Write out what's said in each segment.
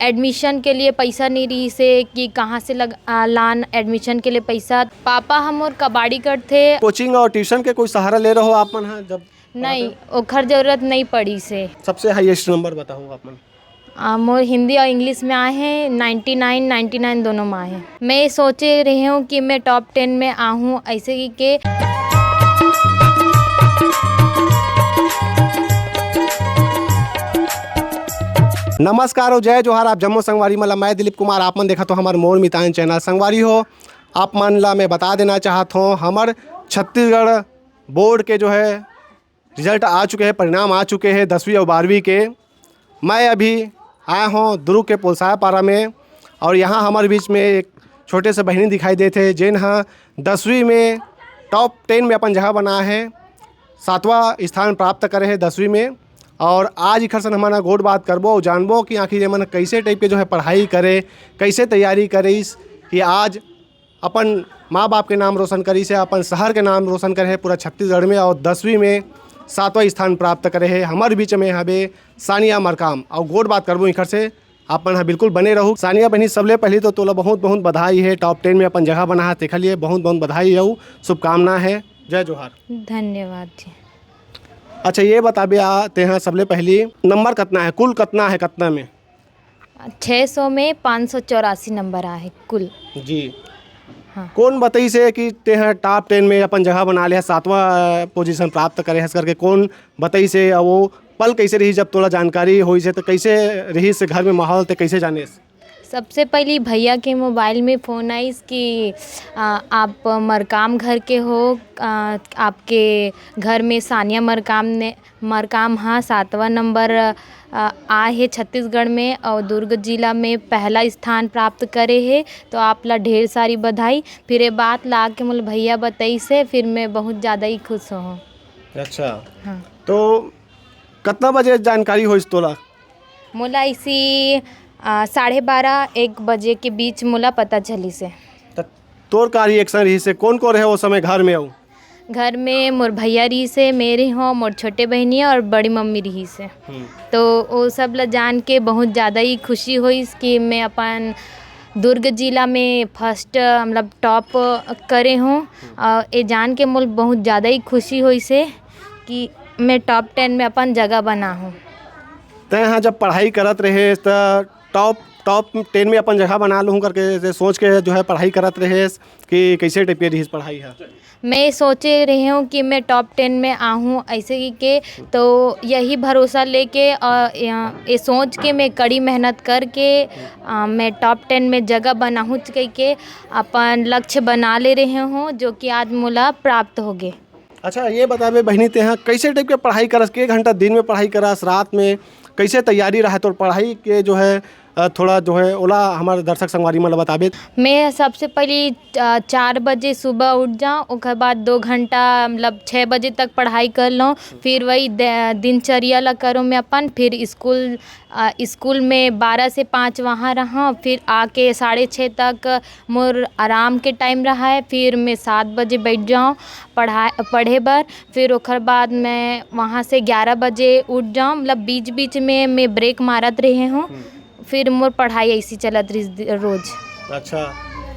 Admission के लिए पैसा नहीं रही से कि कहाँ से लान एडमिशन के लिए पैसा। पापा हम और कबाड़ी करते। कोचिंग और ट्यूशन के कोई सहारा ले रहे हो आप मन? हाँ, जब नहीं ओखर जरूरत नहीं पड़ी से। सबसे हाईएस्ट नंबर बताओ आप मन? मोर हिंदी और इंग्लिश में आए हैं 99 दोनों में आए हैं। मैं सोचे रही हूँ कि मैं टॉप 10 में आऊँ ऐसे ही के। नमस्कार और जय जोहार। आप जम्मू संगवारी मला मैं दिलीप कुमार आप मन देखा तो हमार मोर मितान चैनल संगवारी हो। आप मन ला मैं बता देना चाहता हूँ हमार छत्तीसगढ़ बोर्ड के जो है रिजल्ट आ चुके हैं, परिणाम आ चुके हैं 10वीं और 12वीं के। मैं अभी आया हूँ दुर्ग के पुलसाया पारा में और यहाँ हमारे बीच में एक छोटे से बहनी दिखाई देते जिन हाँ 10वीं में टॉप 10 में अपन जगह बना है, 7वां स्थान प्राप्त करे हैं 10वीं में। और आज इखर सन हमारा गोट बात करबो और जानबो कि आखिर मन कैसे टाइप के जो है पढ़ाई करे, कैसे तैयारी करीस कि आज अपन माँ बाप के नाम रोशन करी से, अपन शहर के नाम रोशन करे है पूरा छत्तीसगढ़ में और 10वीं में 7वां स्थान प्राप्त करे है। हमारे बीच में हवे सानिया मरकाम और गोट बात करबो इखर से। अपन हाँ बिल्कुल बने रहू। सानिया बहनी सबले पहले तो तोला बहुत बहुत बधाई है, टॉप 10 में अपन जगह बना है तेखर लिए बहुत बहुत बधाई है, शुभकामना है। जय जोहार। धन्यवाद जी। अच्छा ये बताबे आते हैं सबले पहली नंबर कितना है, कुल कितना है, कितना में? 600 में 584 नंबर आए कुल जी। हाँ। कौन बताई से कि ते हैं टॉप 10 में अपन जगह बना लिया, 7वां पोजीशन प्राप्त करे है करके? कौन बताई से और वो पल कैसे रही जब तोला जानकारी हुई से? तो कैसे रही से घर में माहौल ते कैसे जाने? सबसे पहले भैया के मोबाइल में फ़ोन आई कि आप मरकाम घर के हो, आपके घर में सानिया मरकाम हाँ 7वां नंबर आए है छत्तीसगढ़ में और दुर्ग जिला में पहला स्थान प्राप्त करे है, तो आप ला ढेर सारी बधाई। फिर ये बात ला के मुझे भैया बताई से फिर मैं बहुत ज़्यादा ही खुश हूँ। अच्छा हाँ। तो कितना बजे जानकारी हुई तोला? मोला इसी 12:30-1 बजे के बीच मोला पता चली से। तोर का रिएक्शन रही से? कौन को रहे वो समय घर में? घर में मोर भैया रही से, मेरे हो, मोर छोटे बहनी और बड़ी मम्मी रही से। तो वो सब ला जान के बहुत ज़्यादा ही खुशी हुई कि मैं अपन दुर्ग जिला में फर्स्ट मतलब टॉप करे हूँ। और ये जान के मुझे बहुत ज़्यादा ही खुशी हुई से कि मैं टॉप 10 में अपन जगह बना हूँ। तो यहाँ जब पढ़ाई करत रहे तो टॉप 10 में अपन जगह बना लूँ करके सोच के जो है पढ़ाई करत रहे कि कैसे टाइप की रही पढ़ाई है? मैं सोचे रही हूँ कि मैं टॉप 10 में आऊँ ऐसे ही के, तो यही भरोसा लेके और ये सोच के मैं कड़ी मेहनत करके मैं टॉप 10 में जगह बनाऊँ के अपन लक्ष्य बना ले रहे हूँ जो कि आज मुला प्राप्त हो गए। अच्छा ये बताबे बहनी ते यहाँ कैसे टाइप के पढ़ाई करस, के घंटा दिन में पढ़ाई करस, रात में कैसे तैयारी रहा? तो पढ़ाई के जो है थोड़ा जो है ओला हमारे दर्शक संगवारी मतलब बताबे। मैं सबसे पहले 4 बजे सुबह उठ जाऊँ, उसके बाद 2 घंटा मतलब 6 बजे तक पढ़ाई कर लूँ। फिर वही दिनचर्या ला करूँ मैं अपन। फिर स्कूल में 12 से 5 वहाँ रहा, फिर आके 6:30 तक मोर आराम के टाइम रहा है। फिर मैं 7 बजे बैठ जाऊँ पढ़े बर। फिर उसके बाद मैं वहाँ से 11 बजे उठ जाऊँ, मतलब बीच बीच में मैं ब्रेक मारत रहे हूँ। फिर मोर पढ़ाई ऐसी चलत रही रोज। अच्छा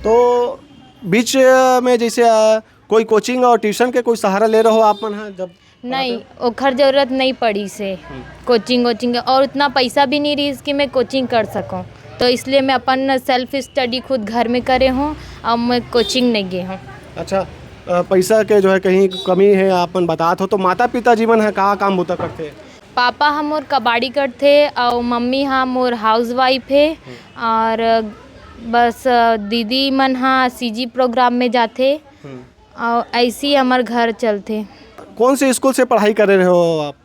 तो बीच में जैसे कोई कोचिंग और ट्यूशन के कोई सहारा ले रहे हो आप मन? हाँ, जब नहीं ओखर जरूरत नहीं पड़ी से कोचिंग और उतना पैसा भी नहीं रही कि मैं कोचिंग कर सकूं, तो इसलिए मैं अपन सेल्फ स्टडी खुद घर में करे हूँ और मैं कोचिंग नहीं गई हूँ। अच्छा पैसा के जो है कहीं कमी है आप मन बतात हो, तो माता पिता जीवन है कहाँ काम होता करते? पापा हम और कबाड़ी करते और मम्मी हम और हाउस वाइफ है और बस दीदी मन हाँ सीजी प्रोग्राम में जाते और ऐसे ही हमारे घर चलते। कौन से स्कूल से पढ़ाई कर रहे हो आप?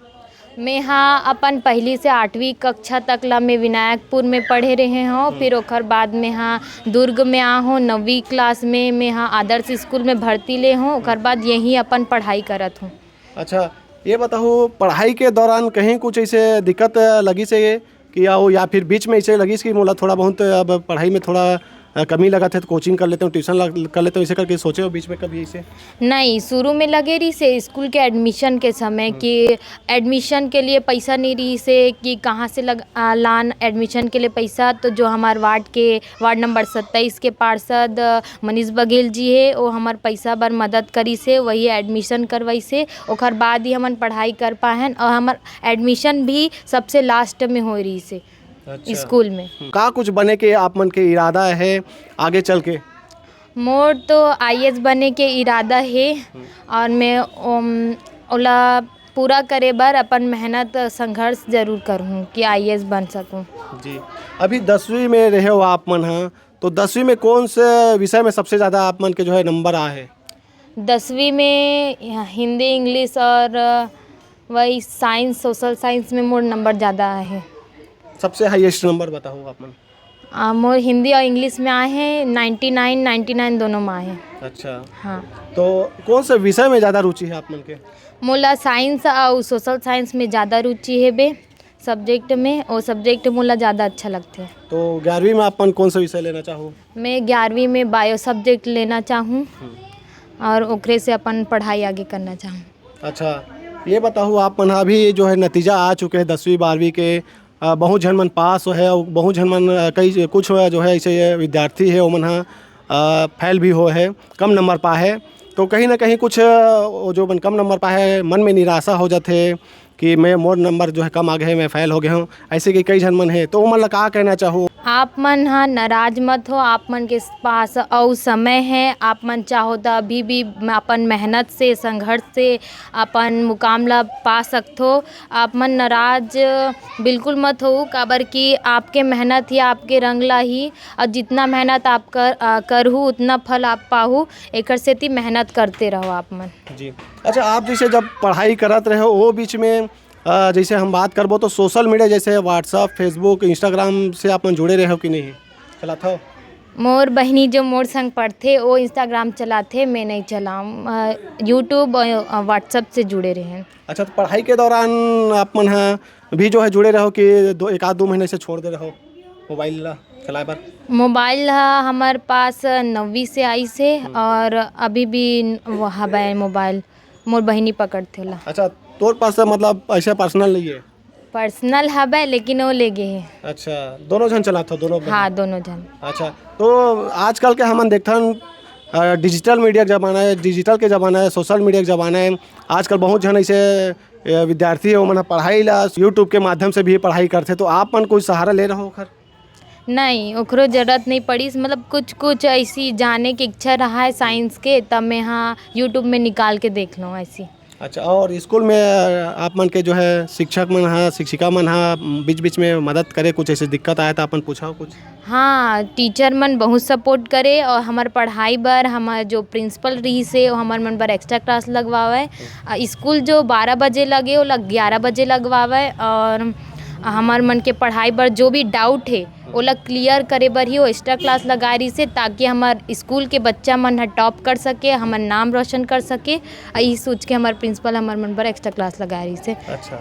मैं हाँ अपन पहली से 8वीं कक्षा तक ला मैं विनायकपुर में पढ़े रहे हूँ। फिर ओखर बाद में हाँ दुर्ग में आ हूँ 9वीं क्लास में मैं हाँ आदर्श स्कूल में भर्ती ले हूँ। ओखर बाद यहीं अपन पढ़ाई करत हूँ। अच्छा ये बताओ पढ़ाई के दौरान कहीं कुछ ऐसे दिक्कत लगी से कि या फिर बीच में ऐसे लगी कि मोला थोड़ा बहुत अब पढ़ाई में थोड़ा कमी लगा थे तो कोचिंग कर लेते हो, ट्यूशन कर लेते हो, इसे करके सोचे हो बीच में कभी इसे? नहीं, शुरू में लगे रही से स्कूल के एडमिशन के समय कि एडमिशन के लिए पैसा नहीं रही से कि कहाँ से लान एडमिशन के लिए पैसा। तो जो हमारे वार्ड नंबर 27 के पार्षद मनीष बघेल जी है वो हमार पैसा बर मदद करी से वही एडमिशन करवाई से ओकर बाद ही हमन पढ़ाई कर पाए और हमार एडमिशन भी सबसे लास्ट में हो रही से स्कूल में। का कुछ बने के आप मन के इरादा है आगे चल के? मोर तो आईएएस बने के इरादा है और मैं ओला पूरा करे बर अपन मेहनत संघर्ष जरूर करूँ कि आईएएस बन सकूँ। जी, अभी 10वीं में रहे हो आप मन, हाँ, तो 10वीं में कौन से विषय में सबसे ज़्यादा आप मन के जो है नंबर आए हैं? 10वीं में हिंदी, इंग्लिश और वही साइंस, सोशल साइंस में मोर नंबर ज़्यादा आए हैं। सबसे हाईएस्ट नंबर बताओ आप मन। मोर हिंदी और इंग्लिश में आए हैं 99 दोनों में आए हैं। अच्छा, हाँ, तो कौन से विषय में ज़्यादा रुचि है आप मन के? मोला साइंस और सोशल साइंस में ज़्यादा रुचि है बे सब्जेक्ट में, और सब्जेक्ट मोला ज़्यादा अच्छा लगते हैं। तो 11वीं में आप मन कौन सा विषय लेना चाहो? मैं 11वीं में बायो सब्जेक्ट लेना चाहूँ और ओकरे से अपन पढ़ाई आगे करना चाहूँ। अच्छा, ये बताओ आप मन अभी जो है नतीजा आ चुके हैं 10वीं 12वीं के, बहुत झन मन पास है और बहुत झन मन कई कुछ जो है ऐसे विद्यार्थी है वो मन फेल भी हो है, कम नंबर पाए है। तो कहीं ना कहीं कुछ जो मन कम नंबर पाए है मन में निराशा हो जाते कि मैं मोर नंबर जो है कम आ गए, मैं फेल हो गया हूँ, ऐसे कि कई झन मन है। तो मतलब का कहना चाहो? आप मन हाँ नाराज मत हो, आप मन के पास और समय है, आप मन चाहो तो अभी भी अपन मेहनत से संघर्ष से अपन मुकाम ला पा सकते हो। आप मन नाराज बिल्कुल मत हो, काबर कि आपके मेहनत ही आपके रंग ला ही, और जितना मेहनत आप करहु उतना फल आप पाहु, एक सेती मेहनत करते रहो आप मन। जी, अच्छा, आप जैसे जब पढ़ाई करत रहे हो वो बीच में जैसे हम बात करबो तो सोशल मीडिया जैसे व्हाट्सअप, फेसबुक, इंस्टाग्राम से आप मन जुड़े रहे हो कि नहीं? चलात हो? मोर बहनी जो मोर संग पढ़ते वो इंस्टाग्राम चलाते, मैं नहीं चलाऊँ, यूट्यूब और व्हाट्सअप से जुड़े रहे हैं। अच्छा, तो पढ़ाई के दौरान आप मन भी जो है जुड़े रहो कि एक आध 2 महीने से छोड़ दे रहो मोबाइल ला चलाए पर? मोबाइल हमारे पास 9वीं से आई से और अभी भी वहाँ है मोबाइल, मोर बहनी पकड़ते ला। अच्छा, तोर पास मतलब ऐसा पर्सनल नहीं है? पर्सनल हब लेकिन वो ले गए हैं। अच्छा, दोनों जन चलाते हो? दोनों? हाँ, दोनों जन। अच्छा, तो आजकल के हमन देखथन डिजिटल मीडिया का ज़माना है, डिजिटल के ज़माना है, सोशल मीडिया का ज़माना है। आजकल बहुत जन ऐसे विद्यार्थी है वो मन पढ़ाई ला यूट्यूब के माध्यम से भी पढ़ाई करते, तो आप मन कोई सहारा ले रहे हो? खर नहीं, ओकरो जरूरत नहीं पड़ी, मतलब कुछ ऐसी जाने की इच्छा रहा है साइंस के, तब मैं हाँ यूट्यूब में निकाल के देख लूँ ऐसी। अच्छा, और स्कूल में आप मन के जो है शिक्षक मन शिक्षिका मन बीच बीच में मदद करे, कुछ ऐसे दिक्कत आया तो अपन पूछाओ कुछ? हाँ, टीचर मन बहुत सपोर्ट करे और हमार पढ़ाई बर हमार जो प्रिंसिपल रही से वो हमार मन बर एक्स्ट्रा क्लास लगवावे। स्कूल जो 12 बजे लगे वो 11 बजे लगवावे, और हमार मन के पढ़ाई बर जो भी डाउट है ओला क्लियर करे बर ही वो एक्स्ट्रा क्लास लगा रही से, ताकि हमार स्कूल के बच्चा मन टॉप कर सके, हमार नाम रोशन कर सके। यही सोच के हमार प्रिंसिपल हमार मन पर एक्स्ट्रा क्लास लगा रही से। अच्छा,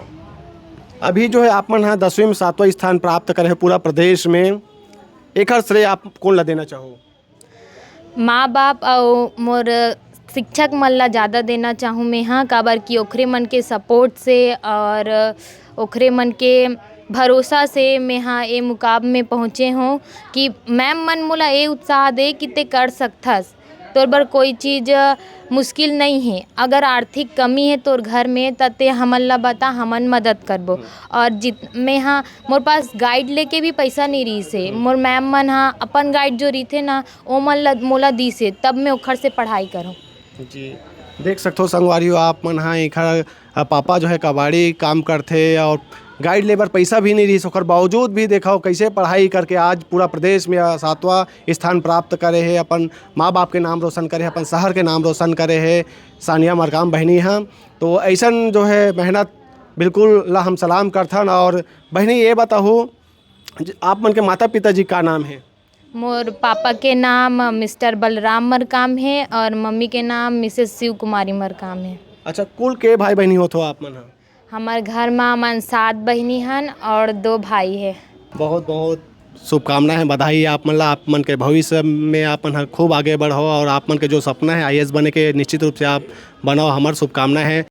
अभी जो है आप मन 10वीं में 7वां स्थान प्राप्त करे हैं पूरा प्रदेश में, एक श्रेय आप कौन ला देना चाहो? माँ बाप और मोर शिक्षक मन ला ज़्यादा देना चाहूँ मैं, हाँ, काबर कि ओखरे मन के सपोर्ट से और ओखरे मन के भरोसा से मैं हाँ ये मुकाम में पहुँचे हूँ कि मैम मन मोला ये उत्साह दे कि ते कर सकथस, तोर बर कोई चीज़ मुश्किल नहीं है। अगर आर्थिक कमी है तोर घर में त ते हमन ला बता, हमन मदद करबो। और मैं हाँ मोर पास गाइड लेके भी पैसा नहीं रही से, मोर मैम मन हाँ अपन गाइड जो रही थे ना वो मन ला मोला दी से, तब मैं ओखर से पढ़ाई करूँ। जी, देख सकते हो संगवारी आप मन एक पापा जो है कबाड़ी काम करते और गाइड लेबर पैसा भी नहीं रही, ओकर बावजूद भी देखो कैसे पढ़ाई करके आज पूरा प्रदेश में 7वां स्थान प्राप्त करे है, अपन माँ बाप के नाम रोशन करे है, अपन शहर के नाम रोशन करे है, सानिया मरकाम बहनी हैं। तो ऐसा जो है मेहनत बिल्कुल ला हम सलाम करथन। और बहनी ये बताओ आप मन के माता पिता जी का नाम है? मोर पापा के नाम मिस्टर बलराम मरकाम है और मम्मी के नाम मिसेस शिव कुमारी मरकाम है। अच्छा, कुल के भाई बहनी हो तो आप मन? हमारे घर में मन 7 बहनी हन और 2 भाई है। बहुत बहुत शुभकामनाएं हैं, बधाई है आप मन ला। आप मन के भविष्य में आप मन खूब आगे बढ़ो और आप मन के जो सपना है IAS बने के निश्चित रूप से आप बनाओ, हमार शुभकामनाएं हैं।